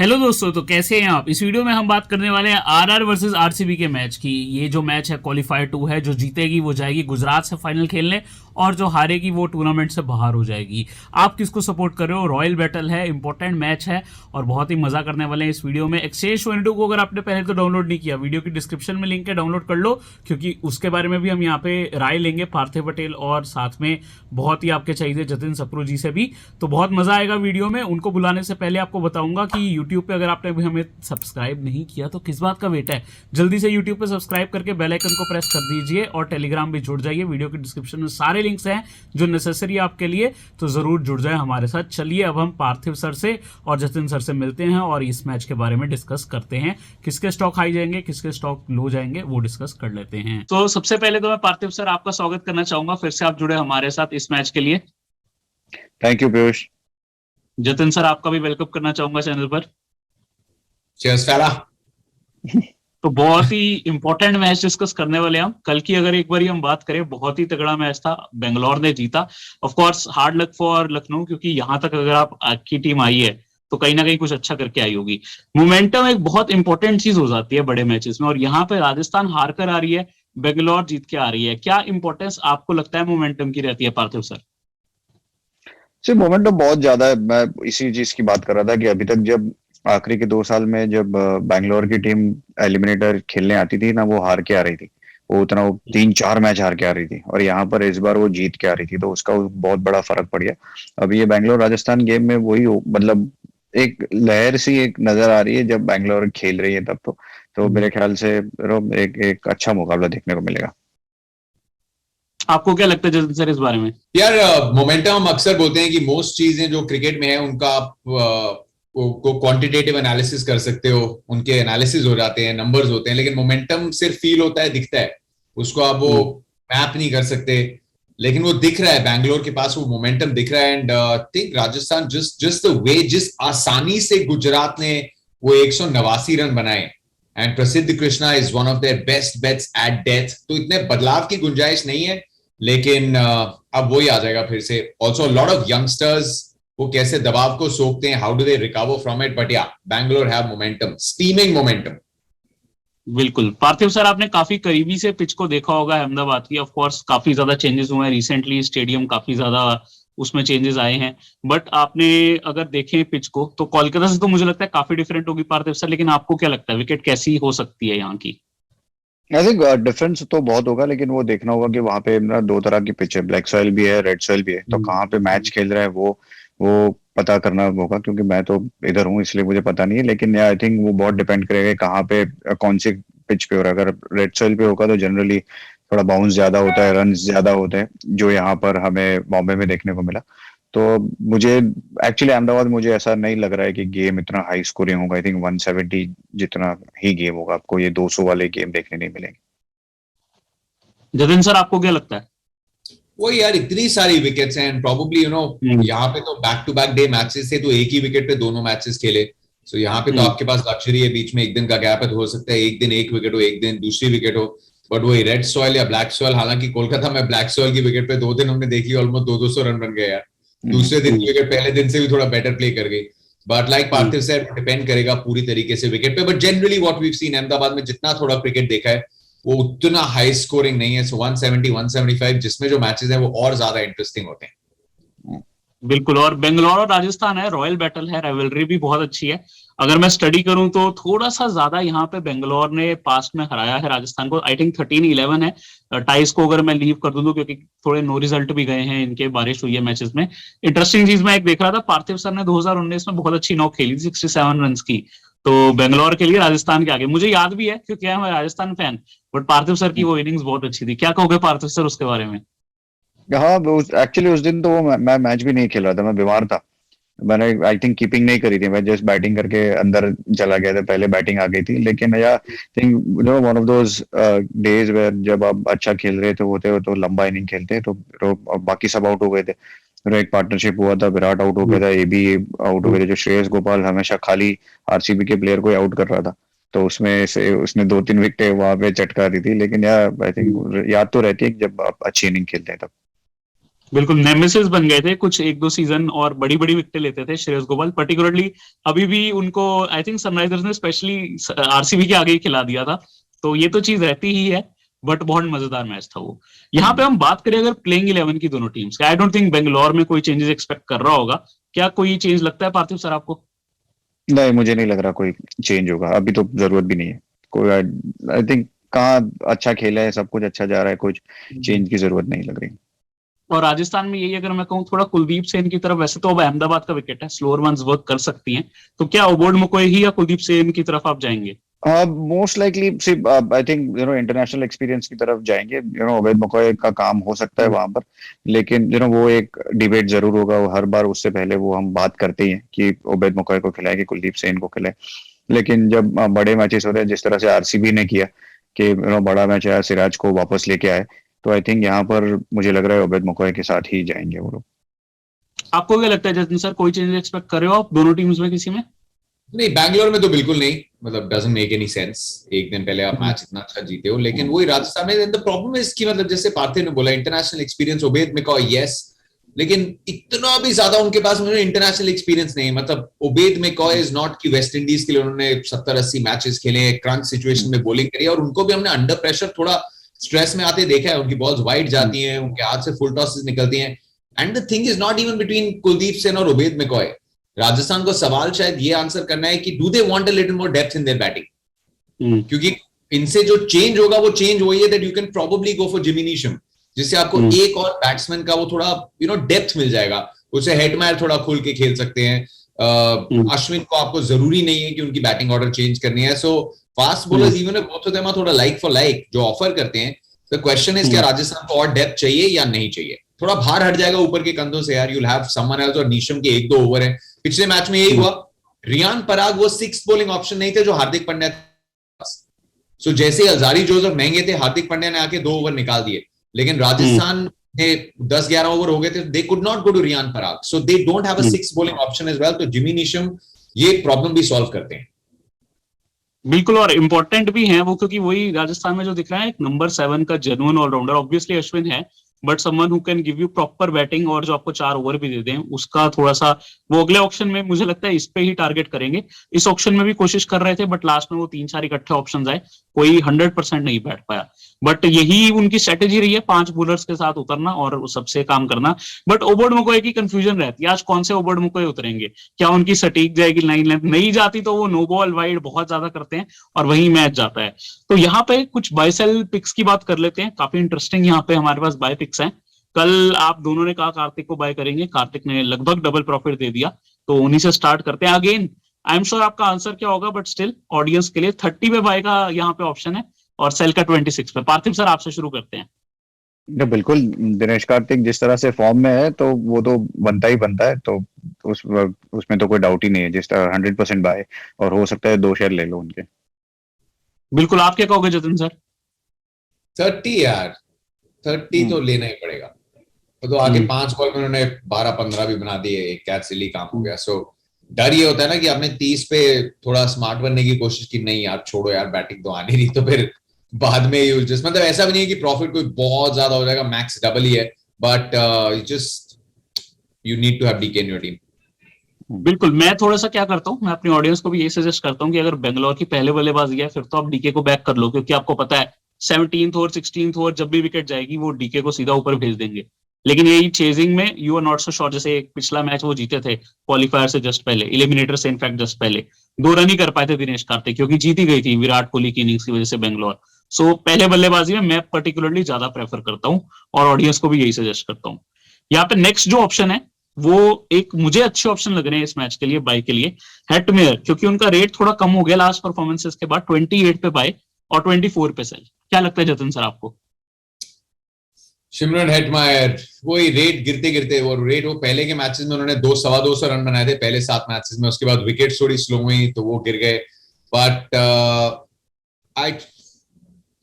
Hello दोस्तों, तो कैसे हैं आप। इस वीडियो में हम बात करने वाले हैं आरआर वर्सेस आरसीबी के मैच की। ये जो मैच है क्वालिफायर 2 है। जो जीतेगी वो जाएगी गुजरात से फाइनल खेलने और जो हारेगी वो टूर्नामेंट से बाहर हो जाएगी। आप किसको सपोर्ट कर रहे हो। रॉयल बैटल है, इंपॉर्टेंट मैच है और बहुत ही मजा करने वाले हैं इस वीडियो में। एक्सचेंज 22 को अगर आपने पहले तो डाउनलोड नहीं किया, वीडियो की डिस्क्रिप्शन में लिंक है, डाउनलोड कर लो, क्योंकि उसके बारे में भी हम यहाँ पे राय लेंगे पार्थिव पटेल और साथ में बहुत ही आपके चाहिए जतिन सप्रू जी से भी। तो बहुत मजा आएगा वीडियो में। उनको बुलाने से पहले आपको बताऊंगा कि यूट्यूब पे अगर आपने भी हमें सब्सक्राइब नहीं किया तो किस बात का वेट है। जल्दी से यूट्यूब पे सब्सक्राइब करके बेल आइकन को प्रेस कर दीजिए और टेलीग्राम भी जुड़ जाइए। वीडियो की डिस्क्रिप्शन में सारे लिंक्स हैं जो नेसेसरी आपके लिए, तो जरूर जुड़ जाए हमारे साथ। चलिए अब हम पार्थिव सर से और जतिन सर से मिलते हैं और इस मैच के बारे में डिस्कस करते हैं। किसके स्टॉक हाई जाएंगे, किसके स्टॉक लो जाएंगे, वो डिस्कस कर लेते हैं। तो सबसे पहले तो मैं पार्थिव सर आपका स्वागत करना चाहूंगा, फिर से आप जुड़े हमारे साथ इस मैच के लिए। Thank you Piyush. Jatin sir आपका भी वेलकम करना चाहूंगा चैनल पर। चीयर्स फेला। तो बहुत ही इंपॉर्टेंट मैच डिस्कस करने वाले हैं हम। कल की अगर एक बार हम बात करें, बहुत ही तगड़ा मैच था, बेंगलोर ने जीता। Of course hard luck for Lucknow, क्योंकि यहां तक अगर आप की टीम आई है तो कहीं ना कहीं कुछ अच्छा करके आई होगी। मोमेंटम एक बहुत इंपॉर्टेंट चीज हो जाती है बड़े मैचेस में, और यहाँ पे राजस्थान हार कर आ रही है, बेंगलोर जीत के आ रही है। क्या इंपॉर्टेंस आपको लगता है मोमेंटम की रहती है पार्थिव सर। मोमेंटम बहुत ज्यादा है। मैं इसी चीज की बात कर रहा था कि अभी तक जब आखिरी के 2 साल में जब बैंगलोर की टीम एलिमिनेटर खेलने आती थी ना, वो हार के आ रही थी। वो 3-4 मैच हार के आ रही थी, और यहाँ पर इस बार वो जीत के आ रही थी, तो उसका बहुत बड़ा फर्क पड़ गया। अभी ये बैंगलोर राजस्थान गेम में वही मतलब एक लहर सी एक नजर आ रही है जब बैंगलोर खेल रही है तब तो मेरे ख्याल से एक अच्छा मुकाबला देखने को मिलेगा। आपको क्या लगता है जतिन सर इस बारे में। यार मोमेंटम हम अक्सर बोलते हैं कि मोस्ट चीजें जो क्रिकेट में है उनका आप को क्वांटिटेटिव एनालिसिस कर सकते हो, उनके एनालिसिस हो जाते हैं, नंबर्स होते हैं, लेकिन मोमेंटम सिर्फ फील होता है, दिखता है, उसको आप वो मैप नहीं कर सकते। लेकिन वो दिख रहा है, बैंगलोर के पास वो मोमेंटम दिख रहा है। And think Rajasthan just the way, जिस आसानी से गुजरात ने वो 189 रन बनाए, and Prasidh Krishna is one of their best bets at death, तो इतने बदलाव की गुंजाइश नहीं है। लेकिन अब वही आ जाएगा फिर से। ऑल्सो लॉट ऑफ यंगस्टर्स, वो कैसे दबाव को सोखते हैं, how do they recover from it. But yeah Bangalore have momentum, steaming momentum. बिल्कुल पार्थिव सर, आपने काफी करीबी से पिच को देखा होगा अहमदाबाद की। ऑफ कोर्स काफी ज्यादा चेंजेस हुए हैं रिसेंटली, स्टेडियम काफी ज्यादा उसमें चेंजेस आए हैं। बट आपने अगर देखें पिच को तो कोलकाता से तो मुझे लगता है काफी डिफरेंट होगी पार्थिव सर, लेकिन आपको क्या लगता है विकेट कैसी हो सकती है यहाँ की। आई थिंक डिफरेंस तो बहुत होगा, लेकिन वो देखना होगा कि वहां पे ना 2 तरह की पिच है, ब्लैक सॉइल भी है, रेड सॉइल भी है। तो कहाँ पे मैच खेल रहा है वो पता करना होगा, क्योंकि मैं तो इधर हूँ इसलिए मुझे पता नहीं है। लेकिन आई थिंक वो बहुत डिपेंड करेगा कि कहाँ पे कौन सी पिच पे हो रहा है। अगर रेड सॉइल पे होगा तो जनरली थोड़ा बाउंस ज्यादा होता है, रन ज्यादा होते हैं, जो यहाँ पर हमें बॉम्बे में देखने को मिला। तो मुझे एक्चुअली अहमदाबाद, मुझे ऐसा नहीं लग रहा है कि गेम इतना हाई स्कोरिंग होगा। आई थिंक 170 जितना ही गेम होगा, आपको ये 200 वाले गेम देखने नहीं मिलेंगे। जतिन सर आपको क्या लगता है। वो यार इतनी सारी विकेट्स हैं, एंड प्रोबेबली यहाँ पे तो back to back day matches थे, तो एक ही विकेट पे दोनों मैचेस खेले। सो यहाँ पे तो आपके पास लग्जरी है, बीच में एक दिन का गैप है, तो हो सकता है एक दिन एक विकेट हो, एक दिन दूसरी विकेट हो। बट वही रेड सॉइल या ब्लैक सॉइल, हालांकि कोलकाता में ब्लैक सॉइल की विकेट पे 2 दिन हमने देखी, ऑलमोस्ट 200 रन बन गए यार। दूसरे दिन की विकेट पहले दिन से भी थोड़ा बेटर प्ले कर गई। But like Parthiv sir, depend करेगा पूरी तरीके से विकेट पे। But generally what we seen Ahmedabad में, जितना थोड़ा क्रिकेट देखा है, वो उतना हाई स्कोरिंग नहीं है। सो 170 175 जिसमें जो मैचेस हैं वो और ज्यादा इंटरेस्टिंग होते हैं। बिल्कुल, और बेंगलोर और राजस्थान है, रॉयल बैटल है, राइवलरी भी बहुत अच्छी है। अगर मैं स्टडी करूं तो थोड़ा सा ज्यादा यहाँ पे बेंगलोर ने पास्ट में हराया है राजस्थान को। आई थिंक 13-11 है टाइस को, अगर मैं लीव कर दूं तो, क्योंकि थोड़े नो रिजल्ट भी गए हैं इनके, बारिश हुई है मैचेस में। इंटरेस्टिंग चीज मैं एक देख रहा था, पार्थिव सर ने 2019 में बहुत अच्छी नॉक खेली थी 67 रन की। तो बेंगलोर के लिए राजस्थान के आगे मुझे याद भी है, क्योंकि मैं Rajasthan fan. But Parthiv sir की वो इनिंग्स बहुत अच्छी थी। क्या कहोगे पार्थिव सर उसके बारे में। हाँ, एक्चुअली उस दिन तो मैं मैच भी नहीं खेल रहा था, मैं बीमार था। मैंने आई थिंक कीपिंग नहीं करी थी, मैं जस्ट बैटिंग करके अंदर चला गया था, पहले बैटिंग आ गई थी। लेकिन yeah think one of those days where जब आप अच्छा खेल रहे थे होते हो तो लंबा इनिंग खेलते तो बाकी सब आउट हो गए थे। फिर एक पार्टनरशिप हुआ था, विराट आउट हो गया था, एबी आउट हो गए थे, जो श्रेयस गोपाल हमेशा खाली आरसीबी के प्लेयर को आउट कर रहा था। तो उसमें से उसने 2-3 विकेटें वहां पे चटका दी थी। लेकिन यार आई थिंक याद तो रहती है कि जब आप अच्छी इनिंग खेलते हैं तब। बिल्कुल नेमेसिस बन गए थे कुछ एक दो सीजन, और बड़ी बड़ी विकेटें लेते थे श्रेयस गोपाल पर्टिकुलरली। अभी भी उनको आई थिंक सनराइजर्स ने स्पेशली आरसीबी के आगे ही खिला दिया था, तो ये तो चीज रहती ही है। बट बहुत मजेदार मैच था वो। यहाँ पे हम बात करें अगर प्लेइंग 11 की दोनों teams, I don't think Bangalore में कोई चेंजेस एक्सपेक्ट कर रहा होगा। क्या कोई चेंज लगता है पार्थिव सर आपको? नहीं, मुझे नहीं लग रहा कोई चेंज होगा, अभी तो जरूरत भी नहीं है कोई। आई थिंक कहाँ अच्छा खेला है, सब कुछ अच्छा जा रहा है, कुछ चेंज की जरूरत नहीं लग रही। और राजस्थान में यही अगर मैं कहूँ थोड़ा कुलदीप सेन की तरफ, वैसे तो अब अहमदाबाद का विकेट है, स्लोअर वंस वर्क कर सकती हैं, तो क्या ओबोर्ड मुकोई ही या कुलदीप सेन की तरफ आप जाएंगे? मोस्ट लाइकली सिर्फ आई थिंक इंटरनेशनल एक्सपीरियंस की तरफ जाएंगे। अवैध मकॉय का काम हो सकता है वहां पर, लेकिन वो एक डिबेट जरूर होगा, वो हर बार उससे पहले वो हम बात करते ही हैं कि अवैध मकॉय को खिलाए कि कुलदीप सेन को खिलाए। लेकिन जब बड़े मैचेस होते हैं जिस तरह से आरसीबी ने किया कि बड़ा मैच आया, सिराज को वापस लेके आए, तो आई थिंक यहाँ पर मुझे लग रहा है अवैध मकॉय के साथ ही जाएंगे वो लोग। आपको क्या लगता है जतिन सर, कोई चेंज एक्सपेक्ट कर रहे हो आप दोनों टीम्स में किसी में? नहीं, बैंगलोर में तो बिल्कुल नहीं, मतलब डजंट मेक एनी सेंस। एक दिन पहले आप मैच इतना अच्छा जीते हो, लेकिन वही राजस्थान में द प्रॉब्लम इज कि मतलब जैसे पार्थिव ने बोला इंटरनेशनल एक्सपीरियंस उबेद मिकॉय यस, लेकिन इतना भी ज्यादा उनके पास इंटरनेशनल एक्सपीरियंस नहीं। मतलब उबेद मिकॉय इज नॉट कि वेस्ट इंडीज के लिए उन्होंने 70-80 मैचेस खेले, क्रंच सिचुएशन में बॉलिंग करी, और उनको भी हमने अंडर प्रेशर थोड़ा स्ट्रेस में आते देखा है। उनकी बॉल्स वाइड जाती हैं, उनके हाथ से फुल टॉसेस निकलती हैं। And the thing is not even between Kuldeep Sen और उबेद मिकॉय। राजस्थान को सवाल शायद ये आंसर करना है कि do they want a little more depth in their batting, क्योंकि इनसे जो चेंज होगा वो चेंज वही है that you can probably go for Jimmy Neesham, जिससे आपको एक और बैट्समैन का वो थोड़ा डेप्थ मिल जाएगा। उसे हेटमायर थोड़ा खुल के खेल सकते हैं। अश्विन को आपको जरूरी नहीं है कि उनकी बैटिंग ऑर्डर चेंज करनी है। So fast bowlers even both of them are थोड़ा लाइक फॉर लाइक जो ऑफर करते हैं। द क्वेश्चन इज क्या राजस्थान को और डेप्थ चाहिए या नहीं चाहिए? थोड़ा भार हट जाएगा ऊपर के कंधों से यार, यूल हैव समवन एल्स, और नीशम के 1-2 ओवर है। पिछले मैच में यही हुआ, रियान पराग वो 6 बॉलिंग ऑप्शन नहीं थे जो हार्दिक पांड्या। सो जैसे हजारी जोसेफ महंगे थे, हार्दिक पांड्या ने आके 2 ओवर निकाल दिए, लेकिन राजस्थान ने 10-11 ओवर हो गए थे, they could not go to Riyan Parag, so they don't have a 6 bowling option as well. तो जिमी नीशम ये प्रॉब्लम भी सॉल्व करते हैं। बिल्कुल, और इम्पोर्टेंट भी है वो, क्योंकि वही राजस्थान में जो दिख रहा है एक नंबर 7 का जेन्युइन ऑलराउंडर ऑब्वियसली अश्विन है, but someone who can give you proper batting और जो आपको 4 ओवर भी दे दें, उसका थोड़ा सा वो अगले ऑप्शन में मुझे लगता है इस पे ही टारगेट करेंगे। इस ऑप्शन में भी कोशिश कर रहे थे, बट लास्ट में वो 3-4 इकट्ठे ऑप्शन आए, कोई 100% नहीं बैठ पाया। बट यही उनकी स्ट्रेटेजी रही है, 5 बॉलर्स के साथ उतरना और सबसे काम करना। बट ओबर्ड मुकोई की कंफ्यूजन रहती है, आज कौन से ओबर्ड मुकोई उतरेंगे? क्या उनकी सटीक जाएगी लाइन लेंथ? नहीं जाती तो वो नो बॉल वाइड बहुत ज्यादा करते हैं और वही मैच जाता है। तो यहाँ पे कुछ बाय सेल पिक्स की बात कर लेते हैं, काफी इंटरेस्टिंग यहाँ पे हमारे पास बाय पिक्स हैं। कल आप दोनों ने कहा कार्तिक को बाय करेंगे, कार्तिक ने लगभग डबल प्रॉफिट दे दिया, तो उन्हीं से स्टार्ट करते हैं। अगेन आई एम श्योर आपका आंसर क्या होगा, बट स्टिल ऑडियंस के लिए 30 पे बाय का यहाँ पे ऑप्शन है और सेल का 26 पे। पार्थिव सर आपसे शुरू करते हैं। बिल्कुल, दिनेश कार्तिक जिस तरह से फॉर्म में है तो वो तो बनता ही बनता है, तो उसमें तो कोई डाउट ही नहीं है। जिस तरह 100% बाय, और हो सकता है 2 शेयर ले लो उनके। बिल्कुल, आप क्या कहोगे जतिन सर? 30 यार, 30 तो लेना ही पड़ेगा। तो आगे 5 बॉल में उन्होंने 12-15 भी बना दिए, एक कैच सिली काम हो गया। सो डर ये होता है ना कि आपने 30 पे थोड़ा स्मार्ट बनने की कोशिश की, नहीं यार छोड़ो यार, बैटिंग तो आनी नहीं, तो फिर बाद में यूज जस्ट, मतलब ऐसा भी नहीं है कि प्रॉफिट कोई बहुत ज्यादा हो जाएगा, मैक्स डबल ही है, but just you need to have DK in your team. बिल्कुल, मैं थोड़ा सा क्या करता हूँ, मैं अपनी ऑडियंस को भी ये सजेस्ट करता हूँ कि अगर बेंगलोर की पहले बल्लेबाजी है फिर तो आप डीके को बैक कर लो, क्योंकि आपको पता है 17th ओवर 16th ओवर जब भी विकेट जाएगी वो डीके को सीधा ऊपर भेज देंगे। लेकिन यही चेजिंग में you are not so sure. जैसे एक पिछला मैच वो जीते थे क्वालिफायर से जस्ट पहले, एलिमिनेटर से इनफैक्ट जस्ट पहले 2 रन ही कर पाए थे दिनेश कार्तिक, क्योंकि जीती गई थी विराट कोहली की इनिंग्स की वजह से बेंगलोर। सो पहले बल्लेबाजी में मैं पर्टिकुलरली ज्यादा प्रेफर करता हूँ और ऑडियंस को भी यही सजेस्ट करता हूँ। यहाँ पे नेक्स्ट जो ऑप्शन है वो एक मुझे अच्छे ऑप्शन लग रहे हैं इस मैच के लिए, बाय के लिए हेटमेयर, क्योंकि उनका रेट थोड़ा कम हो गया लास्ट परफॉर्मेंसेस के बाद। 28 पे बाय और 24 पे सेल। क्या लगता है जतिन सर आपको? शिमरन हेटमायर, वही रेट गिरते गिरते, और रेट वो पहले के मैचेस में उन्होंने 200-250 रन बनाए थे पहले 7 मैचेस में, उसके बाद विकेट थोड़ी स्लो हुई तो वो गिर गए। बट आई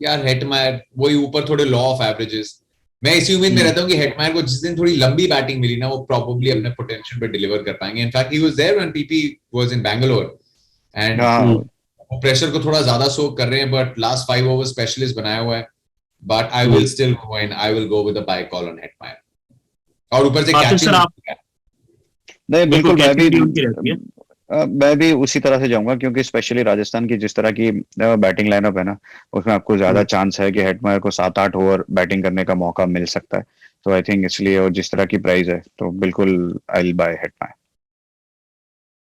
यार हेटमायर वही ऊपर थोड़े लॉ ऑफ एवरेजेस, मैं इसी उम्मीद में रहता हूँ कि हेटमायर को जिस दिन थोड़ी लंबी बैटिंग मिली ना, वो प्रोबेबली अपने पोटेंशियल पे डिलीवर कर पाएंगे। In fact he was there when PP was in Bangalore, and वो प्रेशर को थोड़ा ज्यादा सोक कर रहे हैं, बट लास्ट 5 ओवर स्पेशलिस्ट बनाया हुआ है। But I will still go and I will go with a buy call on Hetmeyer. और ऊपर से पार्थिव कैचिंग। सर आप नहीं बिल्कुल, मैं catching भी भी उनकी रहती है। मैं भी उसी तरह से जाऊंगा, क्योंकि स्पेशली राजस्थान की जिस तरह की बैटिंग लाइनअप है ना, उसमें आपको ज्यादा चांस है कि हेटमायर को 7-8 ओवर बैटिंग करने का मौका मिल सकता है। तो आई थिंक इसलिए, और जिस तरह की प्राइस है, तो बिल्कुल आई विल बाय हेटमायर।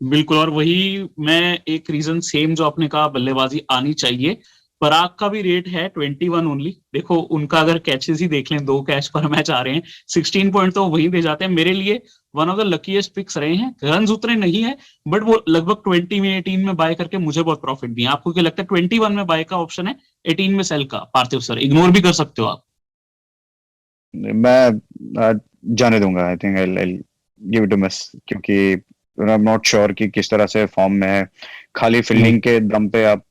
बिल्कुल, और वही मैं एक रीजन सेम जो आपने कहा, बल्लेबाजी आनी चाहिए। पराग का भी रेट है 21 ओनली। देखो उनका अगर कैचेस ही देख लें, 2 कैच पर मैच आ रहे हैं, 16 पॉइंट तो वहीं दे जाते हैं। मेरे लिए one of the luckiest picks रहे हैं। रन उतने नहीं है, बट वो लगभग 20 में 18 में बाय करके मुझे बहुत प्रॉफिट दिया। आपको क्या लगता है? 21 में बाय का ऑप्शन है, 18 में सेल का। पार्थिव सर इग्नोर भी कर सकते हो आप। मैं जाने दूंगा। I think I give it to miss, क्योंकि आई एम नॉट श्योर कि किस तरह से फॉर्म में है। खाली फील्डिंग के दम पे आप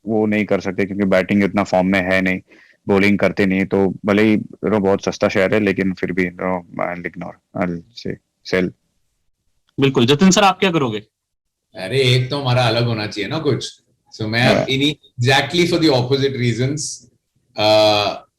वो नहीं कर सकते, क्योंकि बैटिंग इतना फॉर्म में है नहीं, बॉलिंग करते नहीं। तो भले ही बहुत सस्ता शेयर है, लेकिन फिर भी आई इग्नोर, आई से सेल। बिल्कुल, जतिन सर आप क्या करोगे? अरे एक तो हमारा अलग होना चाहिए ना कुछ। सो मैं अब इन्हीं exactly for the opposite reasons,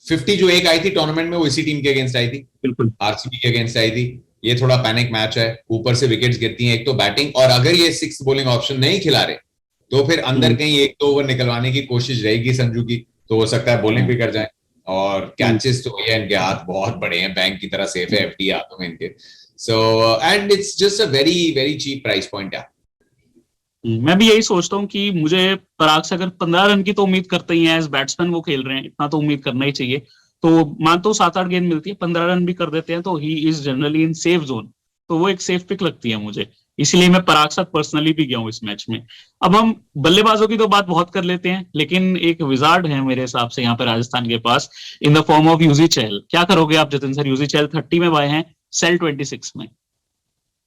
50 जो एक आई थी टूर्नामेंट में, वो इसी टीम के अगेंस्ट आई थी, बिल्कुल आरसीबी के अगेंस्ट आई थी। ये थोड़ा पैनिक मैच है, ऊपर से विकेट्स गिरती हैं एक तो बैटिंग, और अगर ये 6 बॉलिंग ऑप्शन नहीं खिला रहे तो फिर अंदर कहीं 1-2 ओवर निकलवाने की कोशिश रहेगी संजू की, तो हो सकता है बॉलिंग भी कर जाए। और कैचेस तो ये इनके हाथ बहुत बड़े हैं, बैंक की तरह सेफ है एफडी हाथों में इनके। So and it's just a very very cheap price point है। मैं भी यही सोचता हूँ कि मुझे पराग से अगर 15 रन की तो उम्मीद करते ही हैं, एज बैट्समैन वो खेल रहे हैं, इतना तो उम्मीद करना ही चाहिए। तो मानता हूँ 7-8 गेंद मिलती है, 15 रन भी कर देते हैं, तो he is generally in safe zone. तो वो एक सेफ पिक लगती है मुझे, इसीलिए मैं पराग साथ पर्सनली भी गया हूँ इस मैच में। अब हम बल्लेबाजों की तो बात बहुत कर लेते हैं, लेकिन एक विजार्ड है मेरे हिसाब से यहाँ पे राजस्थान के पास, in the form of Yuzi Chahal. क्या करोगे आप जतिन सर? यूजी चहल 30 में बाय हैं, सेल 26 में।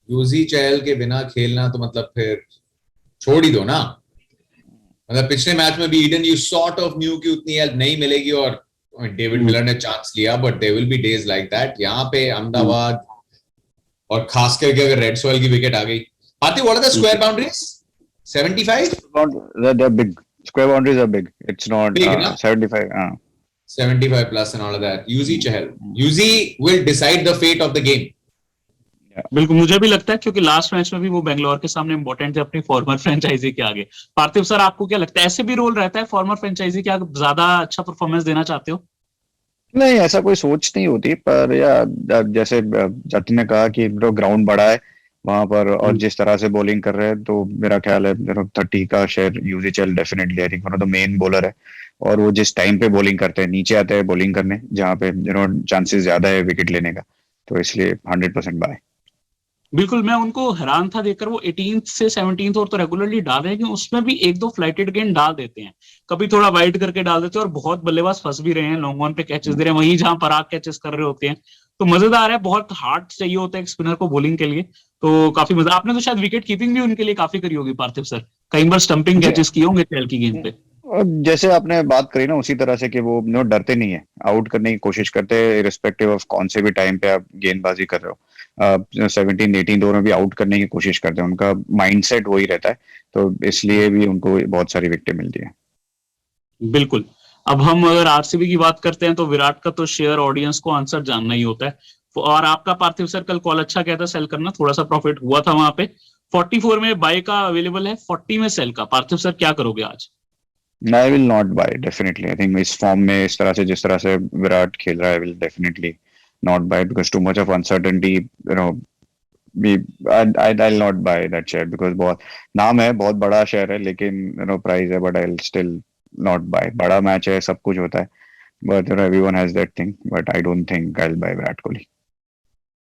यूजी चहल के बिना खेलना तो मतलब फिर छोड़ ही दो ना। मतलब पिछले मैच में भी Eden you sort of new की उतनी हेल्प नहीं मिलेगी, और डेविड मिलर ने चांस लिया, but there will be days like that. यहाँ पे अहमदाबाद, और खास करके अगर रेड सॉइल की विकेट आ गई आती, what are the square boundaries? 75? they're big. Square boundaries are big. It's not Big, na? 75. 75 plus and all of that. Yuzi Chahal. Yuzi will decide the fate of the game. बिल्कुल, मुझे भी लगता है, क्योंकि last match में भी वो बेंगलोर के सामने इंपॉर्टेंट थे अपनी फॉर्मर फ्रेंचाइजी के आगे। पार्थिव सर आपको क्या लगता है, ऐसे भी रोल रहता है फॉर्मर फ्रेंचाइजी के आगे, ज्यादा अच्छा परफॉर्मेंस देना चाहते हो? नहीं, ऐसा कोई सोच नहीं होती, पर या जैसे जतिन ने कहा कि ग्राउंड बड़ा है वहां पर, और जिस तरह से बॉलिंग कर रहे हैं, तो मेरा ख्याल है 30 का share Yuzi Chahal definitely, I think one of the main bowler है। और वो जिस टाइम पे बॉलिंग करते हैं, नीचे आते हैं बॉलिंग करने, जहाँ पे चांसेस ज्यादा है विकेट लेने का, तो इसलिए 100% बाय। बिल्कुल, मैं उनको हैरान था देखकर, वो 18th से 17th ओवर तो रेगुलरली डाल रहे हैं, लेकिन उसमें भी 1-2 फ्लाइटेड गेंद डाल देते हैं, कभी थोड़ा वाइड करके डाल देते हैं, और बहुत बल्लेबाज फंस भी रहे हैं, लॉन्ग ऑन पे कैचेस दे रहे हैं, वहीं जहां पराग कैचेस कर रहे होते हैं। तो मजेदार है, बहुत हार्ड चाहिए होता है एक स्पिनर को बॉलिंग के लिए, तो काफी मजा। आपने तो शायद विकेट कीपिंग भी उनके लिए काफी करी होगी पार्थिव सर, कई बार स्टंपिंग कैचेस किए होंगे चहल की गेंद पे। और जैसे आपने बात करी ना, उसी तरह से कि वो डरते नहीं है, आउट करने की कोशिश करते हैं, इरिस्पेक्टिव ऑफ कौन से भी टाइम पे आप गेंदबाजी कर रहे हो। 17-18 ओवर में भी आउट करने की कोशिश करते हैं, उनका माइंडसेट वही रहता है, तो इसलिए भी उनको बहुत सारी विकेट मिलती है। बिल्कुल। अब हम अगर आरसीबी की बात करते हैं, तो विराट का तो शेयर ऑडियंस को आंसर जानना ही होता है। और आपका पार्थिव सर कल कॉल अच्छा कहता है सेल करना, थोड़ा सा प्रॉफिट हुआ था वहां पे। 44 में बाय का अवेलेबल है, 40 में सेल का। पार्थिव सर क्या करोगे आज? I will not buy definitely. I think इस फॉर्म में, इस तरह से जिस तरह से विराट खेल रहा है, I will definitely not buy, because too much of uncertainty, I'll not buy that share, because बहुत नाम है, बहुत बड़ा शेयर है, लेकिन प्राइस है, but I still not buy. बड़ा मैच है, सब कुछ होता है, but everyone has that thing, but I don't think I will buy Virat Kohli.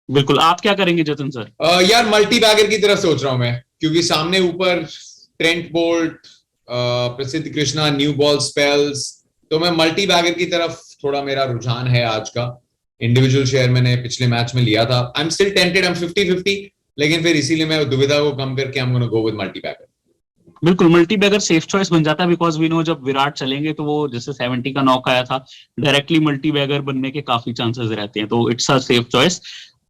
बिल्कुल, आप क्या करेंगे जतिन सर? यार मल्टी बैगर की तरफ सोच रहा हूं मैं, क्योंकि सामने ऊपर ट्रेंट बोल्ट, प्रसिद्ध कृष्णा, न्यू बॉल स्पेल्स, तो मैं मल्टी बैगर की तरफ थोड़ा मेरा रुझान है आज का। इंडिविजुअल शेयर मैंने पिछले मैच में लिया था, I am still tainted, I am 50-50, लेकिन फिर इसीलिए मैं दुविधा को कम करके I am gonna go with multibagger. बिल्कुल, मल्टी बैगर सेफ चॉइस बन जाता है, बिकॉज वी नो जब विराट चलेंगे तो वो जैसे 70 का नॉक आया था, डायरेक्टली मल्टी बैगर बनने के काफी चांसेस रहते हैं, तो इट्स अ सेफ चॉइस।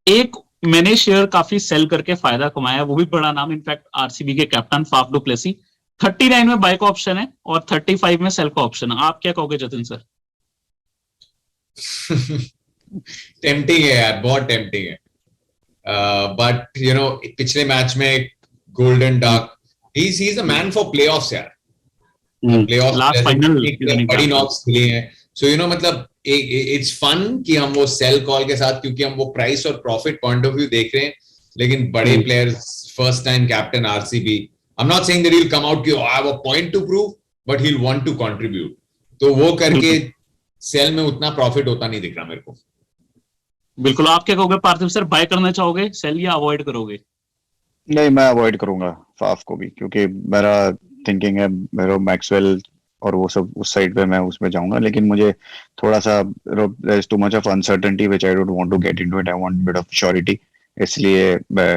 एक मैंने शेयर काफी सेल करके फायदा कमाया, वो भी बड़ा नाम, इनफैक्ट आरसीबी के कैप्टन फाफ डु प्लेसी। 39 में बाय का ऑप्शन है और 35 में सेल का ऑप्शन है। आप क्या कहोगे जतिन सर? टेम्पटिंग है यार, बहुत टेम्पटिंग है। बट यू नो पिछले मैच में golden duck, he is a man for playoffs यार। प्लेऑफ लास्ट फाइनल बड़ी नॉक्स खेली हैं, सो यू नो मतलब इट्स फन कि हम वो सेल कॉल के साथ, क्योंकि हम वो प्राइस और प्रॉफिट पॉइंट ऑफ व्यू देख रहे हैं, लेकिन बड़े players, first time captain RCB, I am not saying that he will come out कि I have a point to prove, but he will want to contribute, तो वो करके सेल में उतना प्रॉफिट होता नहीं दिख रहा मेरे को। बिल्कुल। आप क्या कहोगे पार्थिव सर, बाय करना चाहोगे सेल या अवॉइड करोगे? नहीं, मैं अवॉइड करूंगा फाफ को भी, क्योंकि मेरा थिंकिंग है मेरा मैक्सवेल और वो सब उस साइड पे मैं उसमें जाऊंगा, लेकिन मुझे थोड़ा सा there is too much of uncertainty which I don't want to get into it, I want bit of surety, इसलिए मैं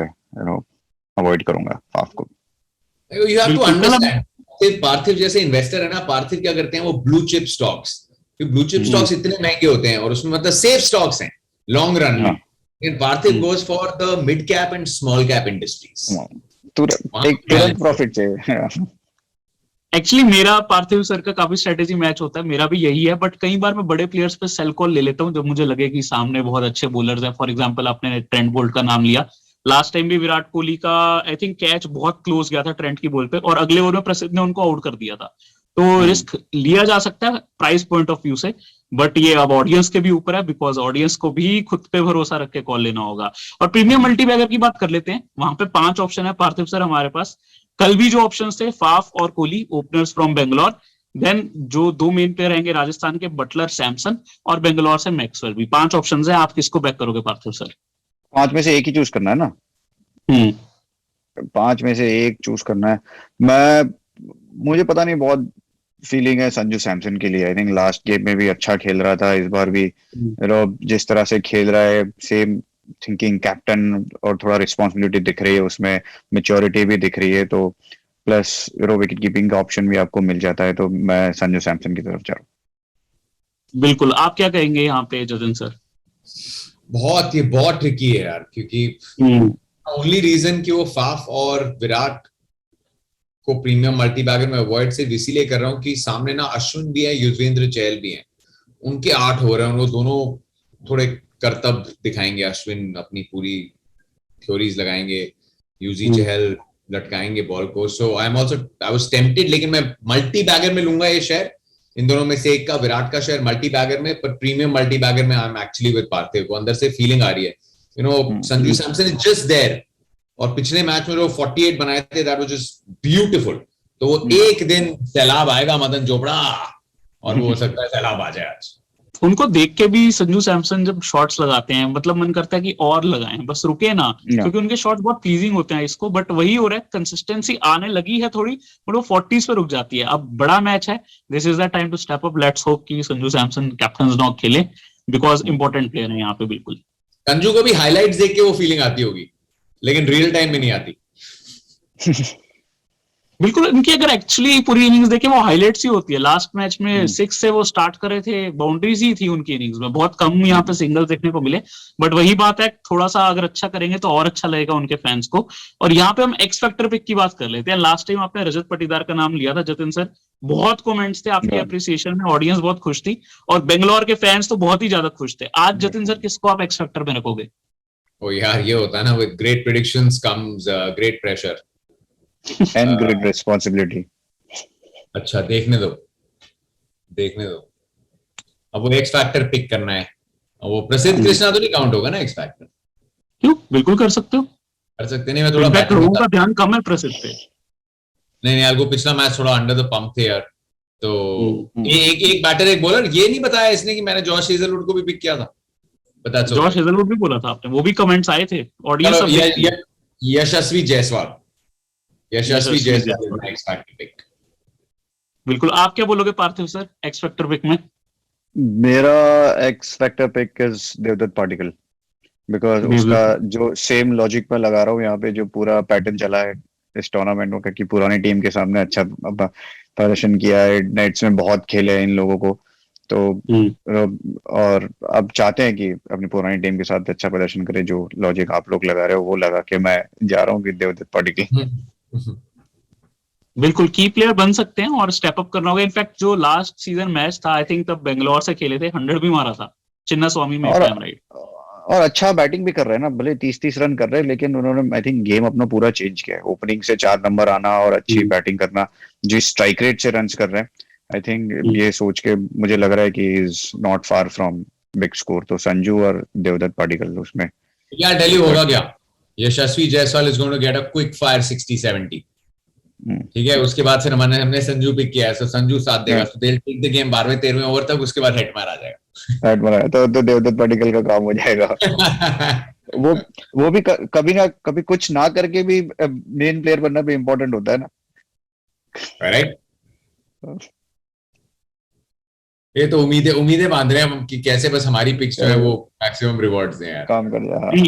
अवॉइड करूंगा फाफ को। You have to understand, Parthiv जैसे इन्वेस्टर है ना, पार्थिव क्या करते हैं, वो blue chip stocks, blue chip stocks इतने महंगे होते हैं और उसमें मतलब सेफ स्टॉक्स हैं लॉन्ग रन में, लेकिन Parthiv goes for the mid cap and small cap industries, तुरंत प्रॉफिट चाहिए। एक्चुअली मेरा पार्थिव सर का काफी स्ट्रेटेजी मैच होता है, मेरा भी यही है, बट कई बार मैं बड़े प्लेयर्स पे सेल कॉल ले लेता हूँ जब मुझे लगे कि सामने बहुत अच्छे बॉलर्स हैं। फॉर एग्जांपल आपने ट्रेंट बोल्ट का नाम लिया, लास्ट टाइम भी विराट कोहली का आई थिंक कैच बहुत क्लोज गया था ट्रेंट की बॉल पे, और अगले ओवर में प्रसिद्ध ने उनको आउट कर दिया था। तो रिस्क लिया जा सकता है प्राइस पॉइंट ऑफ व्यू से, बट ये अब ऑडियंस के भी ऊपर है, बिकॉज ऑडियंस को भी खुद पे भरोसा रख के कॉल लेना होगा। और प्रीमियम मल्टीबैगर की बात कर लेते हैं, वहां पे 5 ऑप्शन है पार्थिव सर हमारे पास। कल भी जो ऑप्शंस थे, फाफ और Kohli openers from Bangalore, then जो 2 मेन प्लेयर रहेंगे राजस्थान के, बटलर, सैमसन, और बेंगलोर से मैक्सवेल भी। 5 ऑप्शंस है, आप किसको बैक करोगे पार्थिव सर? 5 में से एक ही चूज करना है ना? 5 में से एक चूज करना है। मुझे पता नहीं, बहुत फीलिंग है संजू सैमसन के लिए। आई थिंक लास्ट गेम में भी अच्छा खेल रहा था, इस बार भी जिस तरह से खेल रहा है, सेम थिंकिंग कैप्टन, और थोड़ा रिस्पॉन्सिबिलिटी दिख रही है उसमें, मैच्योरिटी भी दिख रही है, तो प्लस विकेट कीपिंग का ऑप्शन भी आपको मिल जाता है, तो मैं संजू सैमसन की तरफ जा रहा हूँ। बिल्कुल। आप क्या कहेंगे यहाँ पे जतिन सर? ये बहुत ट्रिकी है यार, क्योंकि ओनली रीजन कि वो फाफ और विराट को प्रीमियम मल्टीबैगर में अवॉइड सिर्फ इसीलिए कर रहा हूं कि सामने ना अश्विन भी है, युजवेंद्र चहल भी है, उनके 8 हो रहे हैं, वो दोनों थोड़े करतब दिखाएंगे। अश्विन अपनी पूरी थ्योरीज लगाएंगे, यूजी चहल लटकाएंगे बॉल को। सो आई वाज टेम्प्टेड, लेकिन मैं मल्टीबैगर में लूंगा ये शेयर, इन दोनों में से एक का, विराट का शेयर मल्टीबैगर में, पर प्रीमियम मल्टीबैगर में I am actually with Parthiv को। अंदर से फीलिंग आ रही है, you know Sanju Samson is just there, और पिछले मैच में जो 48 बनाए थे, दैट वाज जस्ट ब्यूटीफुल। तो वो एक दिन सैलाब आएगा मदन चोपड़ा, और वो हो सकता है सैलाब आ जाए आज। उनको देख के भी संजू सैमसन जब शॉट्स लगाते हैं, मतलब मन करता है कि और लगाएं, बस रुके ना, क्योंकि उनके शॉट्स बहुत प्लीजिंग होते हैं इसको। बट वही हो रहा है, कंसिस्टेंसी आने लगी है थोड़ी, बट वो 40s पे रुक जाती है। अब बड़ा मैच है, this is the time to step up. Let's hope कि संजू सैमसन कैप्टन नॉक खेले, बिकॉज इंपॉर्टेंट प्लेयर है यहाँ पे। बिल्कुल संजू को भी हाईलाइट्स देख के वो फीलिंग आती होगी, लेकिन रियल टाइम में नहीं आती। बिल्कुल, इनकी अगर एक्चुअली पूरी इनिंग्स देखें, वो हाईलाइट्स ही होती है। लास्ट मैच में 6 से वो स्टार्ट करे थे, बाउंड्रीज ही थी उनकी इनिंग्स में, बहुत कम यहाँ पे सिंगल देखने को मिले। बट वही बात है, थोड़ा सा अगर अच्छा करेंगे तो और अच्छा लगेगा उनके फैंस को। और यहाँ पे हम एक्स फैक्टर पिक की बात कर लेते हैं। लास्ट टाइम आपने रजत पाटीदार का नाम लिया था जतिन सर, बहुत कमेंट्स थे आपके अप्रिसिएशन में, ऑडियंस बहुत खुश थी, और बेंगलोर के फैंस तो बहुत ही ज्यादा खुश थे। आज जतिन सर किसको आप एक्स फैक्टर में रखोगे? ओ यार, ये होता है ना, with great predictions comes great pressure and great responsibility. अच्छा, देखने दो। अब वो एक्स फैक्टर पिक करना है, वो प्रसिद्ध कृष्णा तो नहीं काउंट होगा ना एक्स फैक्टर? क्यों, बिल्कुल कर सकते हो। कर सकते नहीं, मैं थोड़ा लोगों का ध्यान कम है प्रसिद्ध पे। नहीं यार, वो पिछला मैच थोड़ा अंडर द पंप थे यार। तो एक बैटर एक बॉलर, ये नहीं बताया इसने कि मैंने जॉश हेजलवुड को भी पिक किया था। बता, जॉश हेजलवुड भी बोला था आपने, वो भी कमेंट्स आए थे audience. Yashasvi Jaiswal X factor pick. बिल्कुल। आप क्या बोलोगे Parthiv sir X factor pick में? मेरा X factor pick is Devdutt Padikkal, because उसका जो सेम लॉजिक पर लगा रहा हूँ यहाँ पे, जो पूरा पैटर्न चला है इस टूर्नामेंट में कि पुरानी टीम के सामने अच्छा प्रदर्शन किया है, नेट्स में बहुत खेले हैं इन लोगों को, तो और अब चाहते हैं कि अपनी पुरानी टीम के साथ अच्छा प्रदर्शन करे। जो लॉजिक आप लोग लगा रहे हो वो लगा के मैं जा रहा हूँ कि देवदत्त पाटिकल। बिल्कुल, की प्लेयर बन सकते हैं और स्टेप अप करना होगा। इनफैक्ट जो लास्ट सीजन मैच था, आई थिंक तब बेंगलोर से खेले थे, 100 भी मारा था चिन्ना स्वामी में और राइट। और अच्छा बैटिंग भी कर रहे हैं ना, भले 30-30 रन कर रहे हैं, लेकिन उन्होंने आई थिंक गेम अपना पूरा चेंज किया है। ओपनिंग से 4 नंबर आना और अच्छी बैटिंग करना, जिस स्ट्राइक रेट से रन्स कर रहे हैं, आई थिंक ये सोच के मुझे लग रहा है कि is not far from big score. तो संजू और देवदत्त पाडिक्कल उसमें क्या डेली होगा क्या, Yashasvi Jaiswal is going to get a quick fire 60-70, ठीक है। उसके बाद फिर हमने संजू पिक किया है, तो संजू साथ देगा, तो दे टेक द गेम 12वें-13वें ओवर तक, उसके बाद हेट मार आ जाएगा। हेट बनाया तो देवदत्त पाडिक्कल का काम हो जाएगा। वो वो भी कभी ना कभी कुछ ना करके भी मेन प्लेयर बनना भी इम्पोर्टेंट होता है ना, राइट। ये तो उम्मीदें बांध रहे हैं हम कि कैसे बस हमारी पिच जो है वो मैक्सिमम रिवॉर्ड्स दें यार, काम कर जाए।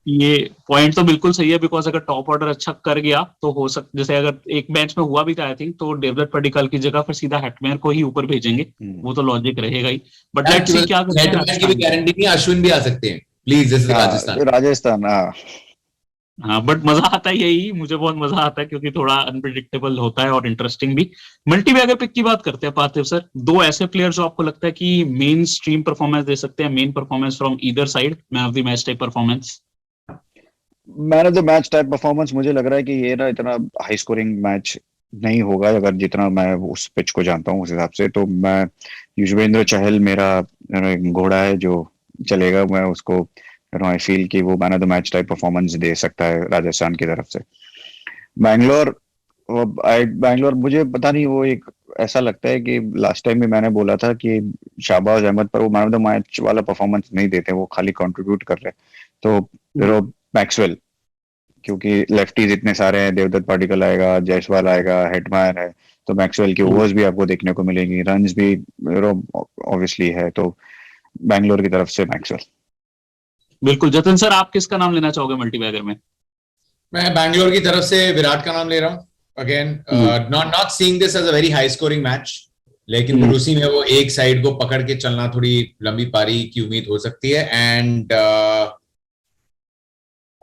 ये पॉइंट तो बिल्कुल सही है, बिकॉज अगर टॉप ऑर्डर अच्छा कर गया तो हो सकता, जैसे अगर एक मैच में हुआ भी था आई थिंक, तो देवदत्त पडिक्कल की जगह फिर सीधा हेटमेयर को ही ऊपर भेजेंगे, वो तो लॉजिक रहेगा ही। बट लेट्स सी क्या करते हैं। की भी गारंटी नहीं, अश्विन भी आ सकते हैं please, this is Rajasthan. Rajasthan हाँ, बट मजा आता है, यही मुझे बहुत मजा आता है क्योंकि थोड़ा अनप्रिडिक्टेबल होता है और इंटरेस्टिंग भी। मल्टी बैगर पिक की बात करते हैं पार्थिव सर, दो ऐसे प्लेयर जो आपको लगता है कि मेन स्ट्रीम परफॉर्मेंस दे सकते हैं, main performance from either side, man of the match type performance. Man of the match type performance मुझे लग रहा है कि ये ना इतना हाई स्कोरिंग मैच नहीं होगा, अगर जितना मैं उस पिच को जानता हूँ उस हिसाब से। तो मैं युजवेंद्र चहल मेरा घोड़ा है जो चलेगा, मैं उसको आई फील कि वो man of the match type performance दे सकता है राजस्थान की तरफ से। बैंगलोर मुझे पता नहीं, वो एक ऐसा लगता है कि लास्ट टाइम भी मैंने बोला था कि शाहबाज अहमद पर वो मैन ऑफ द मैच वाला परफॉर्मेंस नहीं देते, वो खाली कंट्रीब्यूट कर रहे हैं। तो मैक्सवेल, क्योंकि लेफ्टीज इतने सारे हैं, देवदत्त पाडिक्कल आएगा, जायसवाल आएगा, हेटमायर है, तो मैक्सवेल की ओवर्स भी आपको देखने को मिलेंगी, रन्स भी ऑब्वियसली है। तो बैंगलोर की तरफ से मैक्सवेल। बिल्कुल। जतिन सर, आप किसका नाम लेना चाहोगे मल्टीबैगर में? मैं बैंगलोर की तरफ से विराट का नाम ले रहा हूँ। Again not seeing this as a very high scoring match, लेकिन फिर उसी में वो एक साइड को पकड़ के चलना, थोड़ी लंबी पारी की उम्मीद हो सकती है। And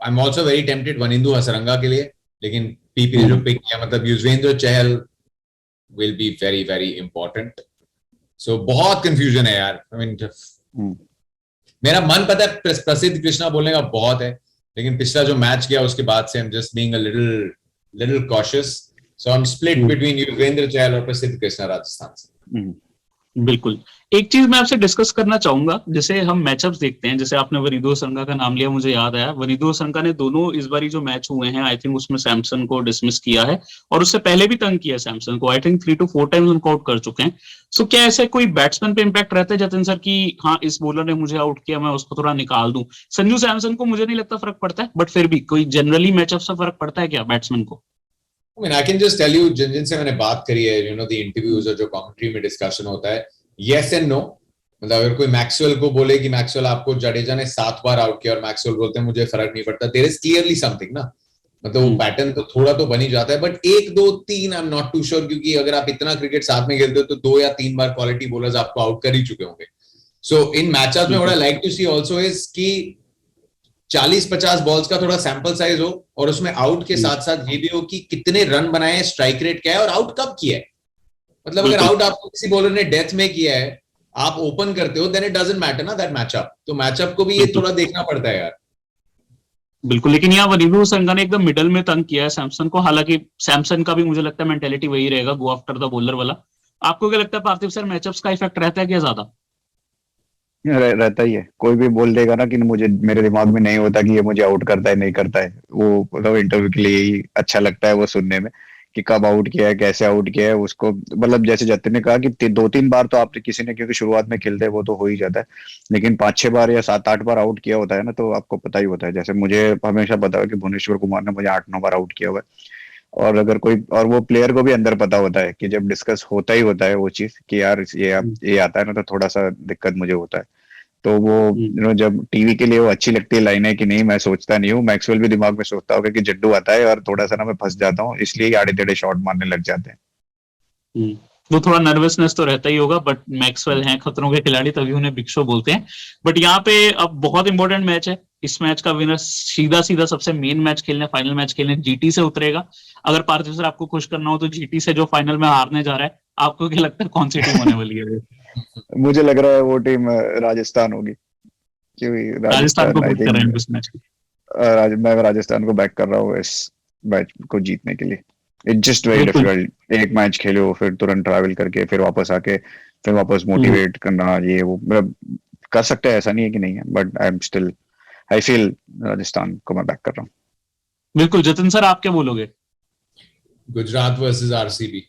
I am also very tempted Wanindu Hasaranga के लिए, लेकिन पीपी जो पिक किया, मतलब Yuzvendra Chahal will be very very important. So बहुत कंफ्यूजन है यार। आई मीन मेरा मन पता है प्रसिद्ध कृष्णा बोलने का बहुत है, लेकिन पिछला जो मैच किया उसके बाद से I am just being a little cautious. So I am split between Yuzvendra Chahal और प्रसिद्ध कृष्णा राजस्थान से। बिल्कुल। एक चीज मैं आपसे डिस्कस करना चाहूंगा, जैसे हम मैचअप्स देखते हैं, जैसे आपने वरीदो संघा का नाम लिया, मुझे याद आया वरीदो संघा ने दोनों इस बारी जो मैच हुए हैं आई थिंक उसमें सैमसन को डिसमिस किया है, और उससे पहले भी तंग किया सैमसन को, आई थिंक 3 to 4 टाइम्स उनको आउट कर चुके हैं। सो क्या ऐसे कोई बैट्समैन पे इम्पैक्ट रहता है जतिन सर की हाँ इस बॉलर ने मुझे आउट किया, मैं उसको थोड़ा निकाल दूं? संजू सैमसन को मुझे नहीं लगता फर्क पड़ता है, बट फिर भी कोई जनरली मैचअप से फर्क पड़ता है क्या बैट्समैन को? I mean, I can just tell you, जिनसे मैंने बात करी है, you know, the interviews और जो कमेंट्री में डिस्कशन होता है, yes and no। मतलब अगर कोई मैक्सवेल को बोले कि मैक्सवेल आपको जडेजा ने 7 बार आउट किया और मैक्सवेल बोलते हैं मुझे फर्क नहीं पड़ता, देयर इज क्लियरली समथिंग ना, मतलब वो पैटर्न तो थोड़ा तो बन ही जाता है। But 1 2 3 I am not too sure, क्योंकि अगर आप इतना क्रिकेट साथ में खेलते हो तो 2 या 3 बार क्वालिटी बॉलर्स आपको आउट कर ही चुके होंगे। सो इन मैचअप में what I like to see also is कि 40-50 बॉल्स का थोड़ा सैंपल साइज हो, और उसमें आउट के साथ साथ ये भी हो कि कितने रन बनाए हैं, स्ट्राइक रेट क्या है और आउट कब किया है। मतलब अगर आउट आपको किसी बॉलर ने डेथ में किया है, आप ओपन करते हो, देन इट डजंट मैटर ना दैट मैचअप। तो मैचअप को भी ये थोड़ा देखना पड़ता है यार। बिल्कुल। लेकिन यहाँ वनीदु संघा ने एकदम मिडल में तंग किया है सैमसन को, हालांकि सैमसन का भी मुझे लगता है मेंटेलिटी वही रहेगा, गो आफ्टर द बॉलर वाला। आपको क्या लगता है पार्थिव सर, मैचअप्स का इफेक्ट रहता है क्या ज्यादा? रहता ही है। कोई भी बोल देगा ना कि मुझे, मेरे दिमाग में नहीं होता कि ये मुझे आउट करता है नहीं करता है, वो मतलब इंटरव्यू के लिए ही अच्छा लगता है वो सुनने में कि कब आउट किया है, कैसे आउट किया है उसको। मतलब जैसे जतिन ने कहा कि 2-3 बार तो आपने किसी ने, क्योंकि शुरुआत में खेलते हैं वो तो हो ही जाता है, लेकिन 5-6 बार या 7-8 बार आउट किया होता है ना, तो आपको पता ही होता है। जैसे मुझे हमेशा पता है कि भुवनेश्वर कुमार ने मुझे 8-9 बार आउट किया हुआ है। और अगर कोई, और वो प्लेयर को भी अंदर पता होता है कि जब डिस्कस होता ही होता है वो चीज कि यार ये आता है ना, तो थोड़ा सा दिक्कत मुझे होता है। तो वो जब टीवी के लिए वो अच्छी लगती है लाइनें कि नहीं, मैं सोचता नहीं हूँ, मैक्सवेल भी दिमाग में सोचता होगा कि जड्डू आता है और थोड़ा सा ना मैं फंस जाता हूँ, इसलिए आड़े टेढ़े शॉट मारने लग जाते हैं। वो थोड़ा नर्वसनेस तो रहता ही होगा, बट मैक्सवेल हैं खतरों के खिलाड़ी, तभी उन्हें बिग शो बोलते हैं। बट यहाँ पे अब बहुत इंपॉर्टेंट मैच है, इस मैच का विनर सीधा सीधा सबसे मेन मैच खेलने, फाइनल मैच खेलने जीटी से उतरेगा। अगर पार्थिव सर आपको खुश करना हो तो जीटी से जो फाइनल में हारने जा रहा है, आपको क्या लगता है कौन सी टीम होने वाली है? मुझे लग रहा है वो टीम राजस्थान होगी। क्योंकि राजस्थान को राजस्थान आई बैक कर रहे हैं थिंक इस मैच में। मैं राजस्थान को बैक कर रहा हूँ इस मैच को जीतने के लिए। इट्स जस्ट वेरी बिल्कुल। डिफिकल्ट, एक मैच खेलो फिर तुरंत ट्रैवल करके फिर वापस आके फिर वापस हम्म, मोटिवेट करना, ये वो मतलब कर सकते हैं, ऐसा नहीं है कि नहीं है, but I am still I feel Rajasthan को मैं बैक कर रहा बिल्कुल। जतिन सर आप क्या बोलोगे? Gujarat versus RCB.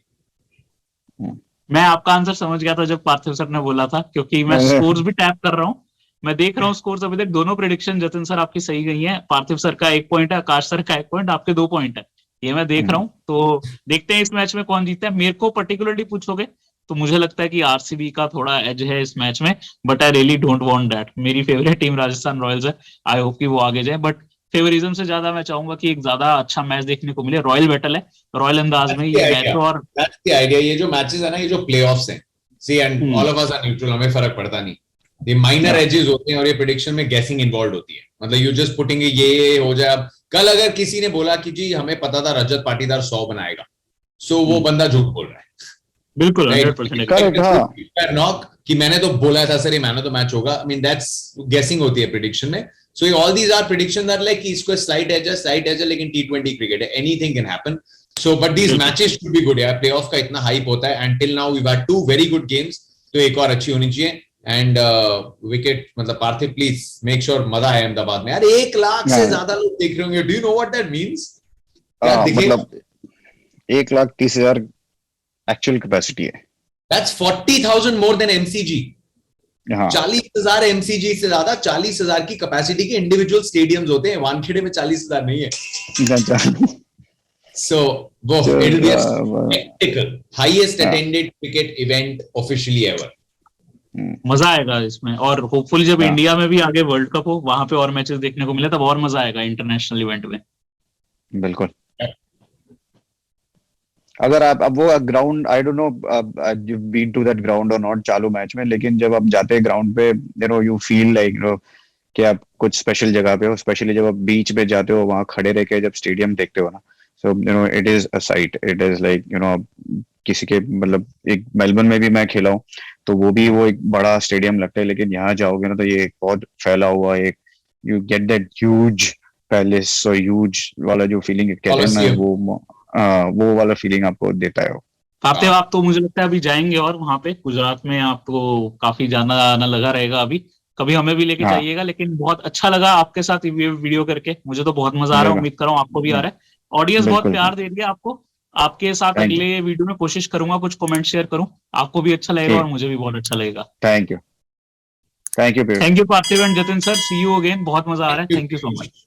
हूँ। मैं आपका आंसर समझ गया था जब पार्थिव सर ने बोला था, क्योंकि मैं स्कोर्स भी टैप कर रहा हूँ। मैं देख रहा हूँ स्कोर्स अभी तक, दोनों प्रेडिक्शन जतिन सर आपकी सही गई है। पार्थिव सर का 1 पॉइंट है, आकाश सर का 1 पॉइंट, आपके 2 पॉइंट है। ये मैं देख रहा हूँ। तो देखते हैं इस मैच में कौन जीतता है। मेरे को पर्टिकुलरली पूछोगे तो मुझे लगता है कि आरसीबी का थोड़ा एज है इस मैच में, but I really don't want that. मेरी फेवरेट टीम राजस्थान रॉयल्स है, आई होप कि वो आगे जाए, बट फेवरिज्म से ज्यादा मैं चाहूंगा कि एक ज्यादा अच्छा मैच देखने को मिले। रॉयल बैटल है, रॉयल अंदाज में ये मैच हो। और दैट्स द आइडिया। ये जो मैचेस है ना, ये जो प्लेऑफ्स हैं, see and hmm, all of us are neutral, हमें फर्क पड़ता नहीं। ये माइनर Yeah. एजेस होते हैं और ये प्रेडिक्शन में गैसिंग इन्वॉल्व होती है। मतलब यू जस्ट पुटिंग ये हो जाए। अब कल अगर किसी ने बोला कि जी हमें पता था रजत पाटीदार 100 बनाएगा, सो वो बंदा झूठ बोल रहा है, बिल्कुल राइट? 100% करेक्ट, हाँ। नॉक कि मैंने तो बोला था सर ये मैन ऑफ द मैच होगा। आई मीन दैट्स गेसिंग होती है प्रेडिक्शन में। So all these are prediction are like इसको स्लाइट एज है, लेकिन T20 क्रिकेट है, anything can happen. So but these matches should be good यार। प्लेऑफ का इतना हाइप होता है and till now we had 2 very good games, तो एक और अच्छी होनी चाहिए। एंड विकेट मतलब पार्थिव प्लीज मेक श्योर मजा है अहमदाबाद में यार। 1 लाख से ज्यादा लोग देख रहे होंगे। Do you know what that means? क्या दिखेगा? मतलब 1,30,000 एक्चुअल कैपेसिटी है। That's 40,000 more than MCG. हाँ 40,000 एमसीजी से ज्यादा 40,000 की कैपेसिटी के इंडिविजुअल स्टेडियम्स होते हैं। वानखेड़े में 40,000 नहीं है। So, वो it'll be a spectacle, highest attended cricket event officially ever. मजा आएगा इसमें। और होपफुली जब हाँ। इंडिया में भी आगे वर्ल्ड कप हो, वहां पे और मैचेस देखने को मिले, तब और मजा आएगा इंटरनेशनल इवेंट में। बिल्कुल। अगर आप अब वो ground, I don't know you been to that ground और नॉट चालू मैच में, लेकिन जब आप जाते हैं ग्राउंड पे, यू फील लाइक कि आप कुछ स्पेशल जगह पे हो, स्पेशली जब आप बीच पे जाते हो, वहां खड़े रह के जब स्टेडियम देखते हो ना, so it is a site, it is like किसी के मतलब, एक मेलबर्न में भी मैं खेला हूँ, तो वो भी वो एक बड़ा स्टेडियम लगता है, लेकिन यहाँ जाओगे ना तो ये एक बहुत फैला हुआ एक, you get that huge palace और ह्यूज वाला जो फीलिंग कहते हैं ना, वो वाला फीलिंग आपको देता है वो। फातेह, आप तो मुझे लगता है अभी जाएंगे और वहां पे गुजरात में आपको काफी जाना आना लगा रहेगा अभी। कभी हमें भी लेके हाँ जाइएगा। लेकिन बहुत अच्छा लगा आपके साथ ये वीडियो करके, मुझे तो बहुत मजा आ रहा है। मेरे उम्मीद कर रहा हूँ आपको भी आ रहा है। ऑडियंस बहुत बिल्कुल। प्यार दे रही है आपको। आपके साथ थैंक यू, अगले वीडियो में कोशिश करूंगा कुछ कमेंट शेयर करूं, आपको भी अच्छा लगेगा और ठीक, मुझे भी बहुत अच्छा लगेगा। Thank you Piyush. Thank you Parthiv and Jatin sir, see you again. बहुत मजा आ रहा है। Thank thank you so you. Much.